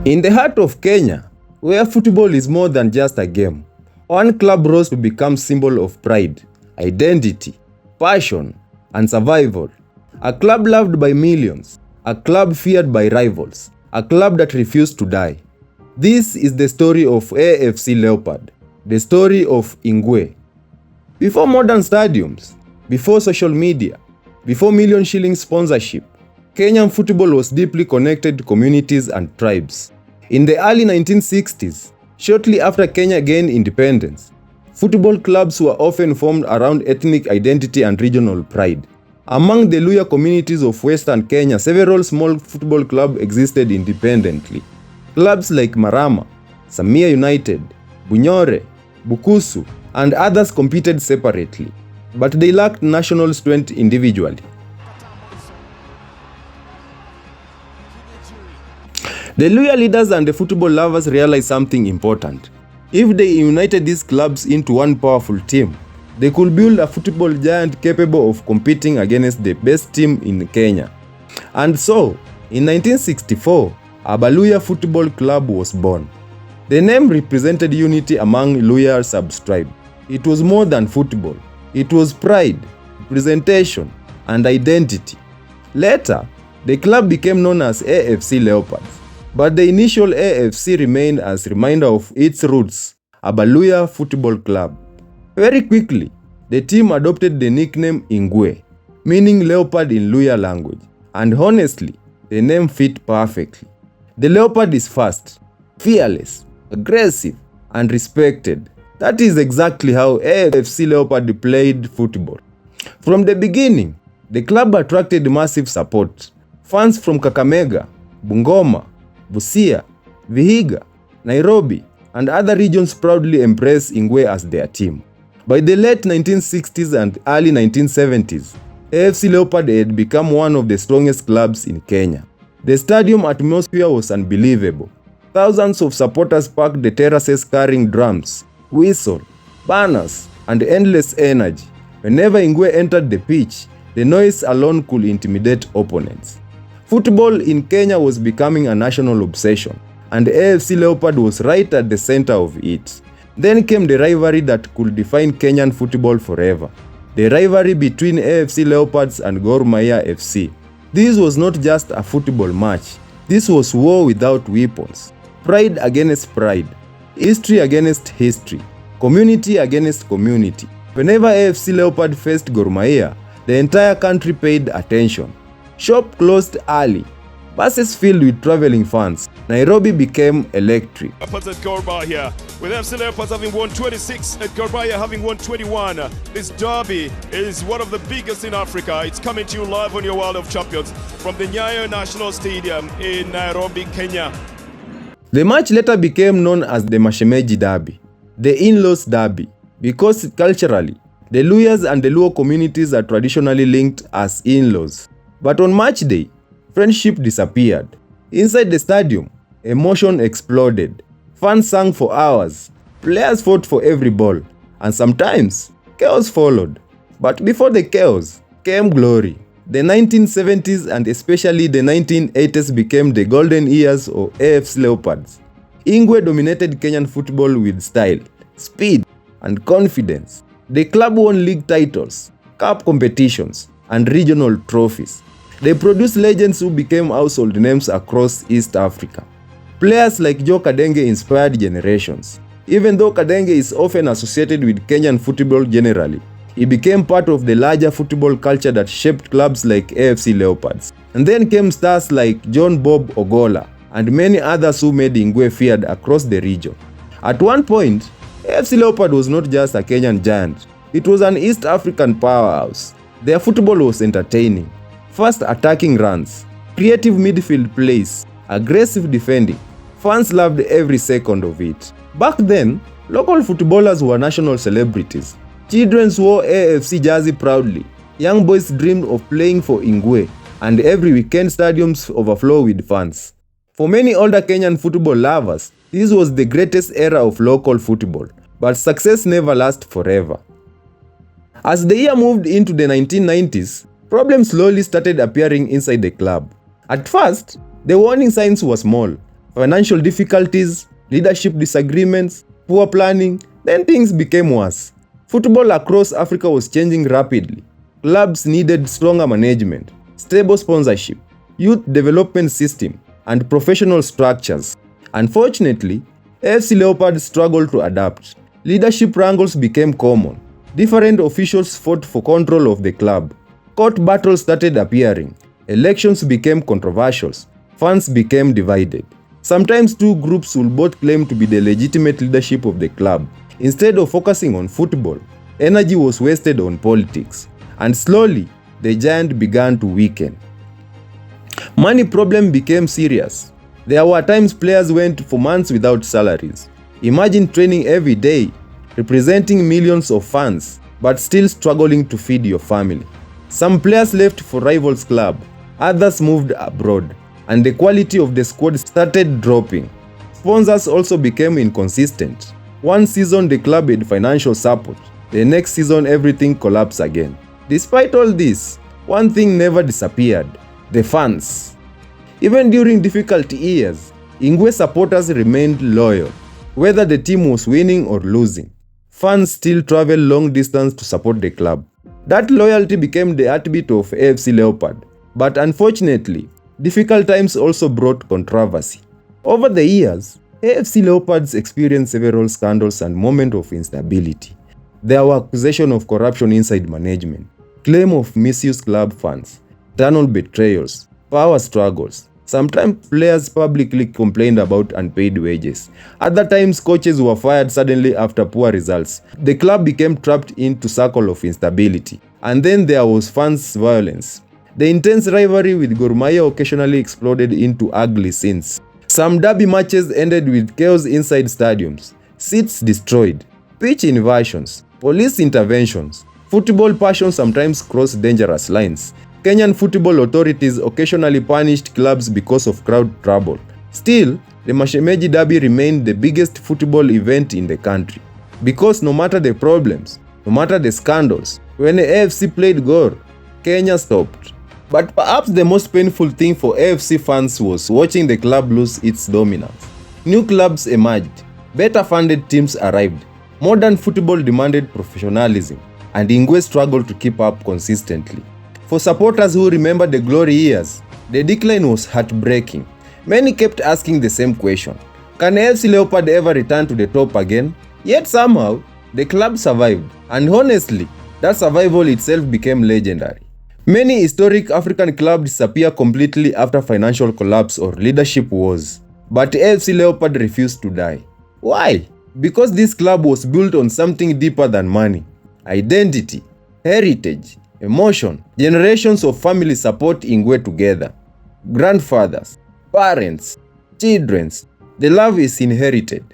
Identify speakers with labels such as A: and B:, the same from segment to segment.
A: In the heart of Kenya, where football is more than just a game, one club rose to become symbol of pride, identity, passion, and survival. A club loved by millions, a club feared by rivals, a club that refused to die. This is the story of AFC Leopards, the story of Ingwe. Before modern stadiums, before social media, before million-shilling sponsorship, Kenyan football was deeply connected to communities and tribes. In the early 1960s, shortly after Kenya gained independence, football clubs were often formed around ethnic identity and regional pride. Among the Luhya communities of Western Kenya, several small football clubs existed independently. Clubs like Marama, Samia United, Bunyore, Bukusu, and others competed separately, but they lacked national strength individually. The Luhya leaders and the football lovers realized something important. If they united these clubs into one powerful team, they could build a football giant capable of competing against the best team in Kenya. And so, in 1964, Abaluhya Football Club was born. The name represented unity among Luhya sub-tribe. It was more than football. It was pride, representation, and identity. Later, the club became known as AFC Leopards, but the initial AFC remained as a reminder of its roots, Abaluhya Football Club. Very quickly, the team adopted the nickname Ingwe, meaning leopard in Luhya language, and honestly, the name fit perfectly. The leopard is fast, fearless, aggressive, and respected. That is exactly how AFC Leopard played football. From the beginning, the club attracted massive support. Fans from Kakamega, Bungoma, Busia, Vihiga, Nairobi, and other regions proudly embraced Ingwe as their team. By the late 1960s and early 1970s, AFC Leopard had become one of the strongest clubs in Kenya. The stadium atmosphere was unbelievable. Thousands of supporters packed the terraces carrying drums, whistle, banners, and endless energy. Whenever Ingwe entered the pitch, the noise alone could intimidate opponents. Football in Kenya was becoming a national obsession, and AFC Leopard was right at the center of it. Then came the rivalry that could define Kenyan football forever. The rivalry between AFC Leopards and Gor Mahia FC. This was not just a football match. This was war without weapons. Pride against pride. History against history. Community against community. Whenever AFC Leopard faced Gor Mahia, the entire country paid attention. Shop closed early. Buses filled with traveling fans. Nairobi became electric.
B: Leopards at Gor Mahia, with AFC Leopards having won 26 and Gor Mahia having won 21. This derby is one of the biggest in Africa. It's coming to you live on your World of Champions from the Nyayo National Stadium in Nairobi, Kenya.
A: The match later became known as the Mashemeji derby, the in-laws derby, because culturally, the Luhyas and the Luo communities are traditionally linked as in-laws. But on match day, friendship disappeared. Inside the stadium, emotion exploded. Fans sang for hours. Players fought for every ball. And sometimes, chaos followed. But before the chaos came glory. The 1970s and especially the 1980s became the golden years of AFC Leopards. Ingwe dominated Kenyan football with style, speed, and confidence. The club won league titles, cup competitions, and regional trophies. They produced legends who became household names across East Africa. Players like Joe Kadenge inspired generations. Even though Kadenge is often associated with Kenyan football generally, he became part of the larger football culture that shaped clubs like AFC Leopards. And then came stars like John Bob Ogola and many others who made Ingwe feared across the region. At one point, AFC Leopard was not just a Kenyan giant, it was an East African powerhouse. Their football was entertaining. Fast attacking runs, creative midfield plays, aggressive defending. Fans loved every second of it. Back then, local footballers were national celebrities. Children wore AFC jersey proudly. Young boys dreamed of playing for Ingwe, and every weekend stadiums overflow with fans. For many older Kenyan football lovers, this was the greatest era of local football, but success never lasts forever. As the year moved into the 1990s, problems slowly started appearing inside the club. At first, the warning signs were small. financial difficulties, leadership disagreements, poor planning, then things became worse. Football across Africa was changing rapidly. Clubs needed stronger management, stable sponsorship, youth development system, and professional structures. Unfortunately, AFC Leopards struggled to adapt. Leadership wrangles became common. Different officials fought for control of the club. Court battles started appearing. Elections became controversial. Fans became divided. Sometimes two groups will both claim to be the legitimate leadership of the club. Instead of focusing on football, energy was wasted on politics. And slowly, the giant began to weaken. Money problem became serious. There were times players went for months without salaries. Imagine training every day, representing millions of fans, but still struggling to feed your family. Some players left for rivals club, others moved abroad, and the quality of the squad started dropping. Sponsors also became inconsistent. One season the club had financial support, the next season everything collapsed again. Despite all this, one thing never disappeared: the fans. Even during difficult years, Ingwe supporters remained loyal. Whether the team was winning or losing, fans still traveled long distance to support the club. That loyalty became the heartbeat of AFC Leopard. But unfortunately, difficult times also brought controversy. Over the years, AFC Leopards experienced several scandals and moments of instability. There were accusations of corruption inside management, claim of misused club funds, internal betrayals, power struggles. Sometimes players publicly complained about unpaid wages. Other times coaches were fired suddenly after poor results. The club became trapped into a circle of instability. And then there was fans' violence. The intense rivalry with Gor Mahia occasionally exploded into ugly scenes. Some derby matches ended with chaos inside stadiums, seats destroyed, pitch inversions, police interventions. Football passion sometimes crossed dangerous lines. Kenyan football authorities occasionally punished clubs because of crowd trouble. Still, the Mashemeji derby remained the biggest football event in the country. Because no matter the problems, no matter the scandals, when the AFC played Gor, Kenya stopped. But perhaps the most painful thing for AFC fans was watching the club lose its dominance. New clubs emerged, better funded teams arrived, modern football demanded professionalism, and Ingwe struggled to keep up consistently. For supporters who remember the glory years, the decline was heartbreaking. Many kept asking the same question: can AFC Leopard ever return to the top again? Yet somehow, the club survived, and honestly, that survival itself became legendary. Many historic African clubs disappear completely after financial collapse or leadership wars, but AFC Leopard refused to die. Why? Because this club was built on something deeper than money: identity, heritage, emotion. Generations of family support Ingwe together. Grandfathers, parents, children. The love is inherited.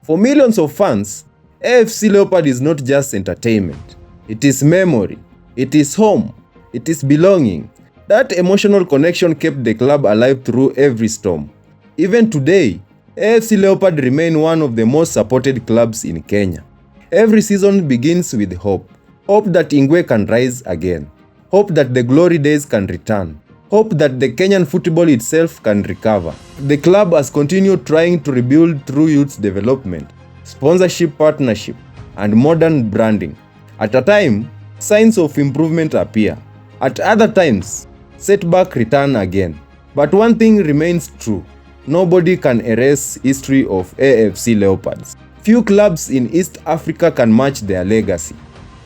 A: For millions of fans, AFC Leopard is not just entertainment. It is memory. It is home. It is belonging. That emotional connection kept the club alive through every storm. Even today, AFC Leopard remain one of the most supported clubs in Kenya. Every season begins with hope. Hope that Ingwe can rise again. Hope that the glory days can return. Hope that the Kenyan football itself can recover. The club has continued trying to rebuild through youth development, sponsorship partnership, and modern branding. At a time, signs of improvement appear. At other times, setbacks return again. But one thing remains true: nobody can erase history of AFC Leopards. Few clubs in East Africa can match their legacy.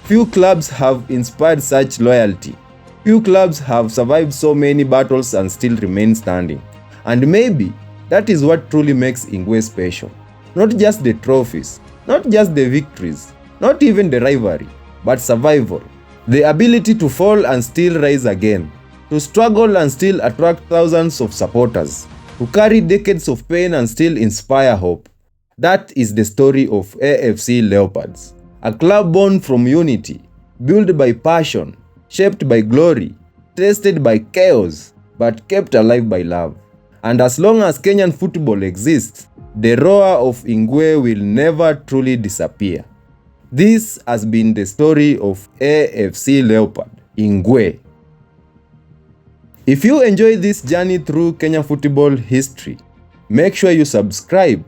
A: Few clubs have inspired such loyalty. Few clubs have survived so many battles and still remain standing. And maybe that is what truly makes Ingwe special. Not just the trophies, not just the victories, not even the rivalry, but survival. The ability to fall and still rise again. To struggle and still attract thousands of supporters. To carry decades of pain and still inspire hope. That is the story of AFC Leopards. A club born from unity, built by passion, shaped by glory, tested by chaos, but kept alive by love. And as long as Kenyan football exists, the roar of Ingwe will never truly disappear. This has been the story of AFC Leopard, Ingwe. If you enjoy this journey through Kenyan football history, Make sure you subscribe,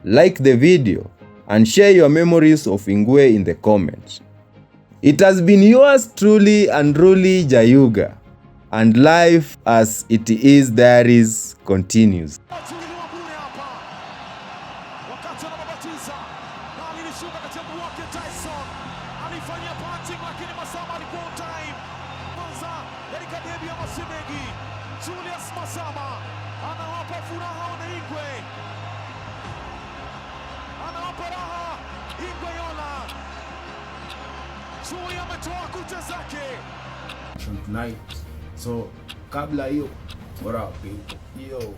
A: like the video, and share your memories of Ingwe in the comments. It has been yours truly and truly, Jayuga, and life as it is Diaries continues.
C: Tonight. So kabla hiyo bora hiyo